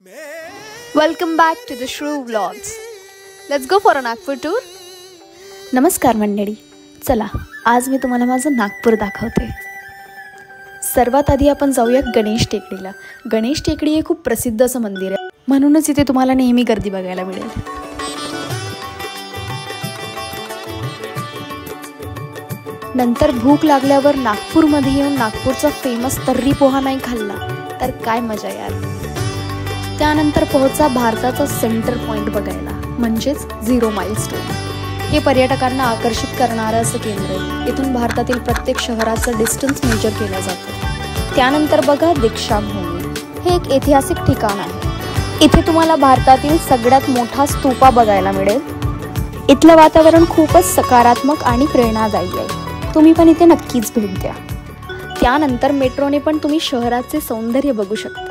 Welcome back to the Shrew Vlogs. Let's go for a Nagpur tour. नमस्कार मंडळी, चला आज मी तुम्हाला माझं नागपूर दाखवते. सर्वात आधी आपण जाऊया गणेश टेकडीला. गणेश टेकडी हे खूप प्रसिद्ध असं मंदिर आहे, म्हणूनच इथे तुम्हाला नेहमी गर्दी बघायला मिळेल. नंतर भूक लागल्यावर नागपूरमध्ये येऊन नागपूरचा फेमस तर्री पोहा नाही खाल्ला तर काय मजा यार. त्यानंतर पोहोचा भारताचा सेंटर पॉइंट बघायला, म्हणजेच 0 माइलस्टोन. हे पर्यटकांना आकर्षित करणारं असं केंद्र आहे. इथून भारतातील प्रत्येक शहराचं डिस्टन्स मेजर केलं जातं. त्यानंतर बघा दीक्षाभूमी. हे एक ऐतिहासिक ठिकाण आहे. इथे तुम्हाला भारतातील सगळ्यात मोठा स्तूपा बघायला मिळेल. इथलं वातावरण खूपच सकारात्मक आणि प्रेरणादायी आहे. तुम्ही पण इथे नक्कीच भेट द्या. त्यानंतर मेट्रोने पण तुम्ही शहराचे सौंदर्य बघू शकता.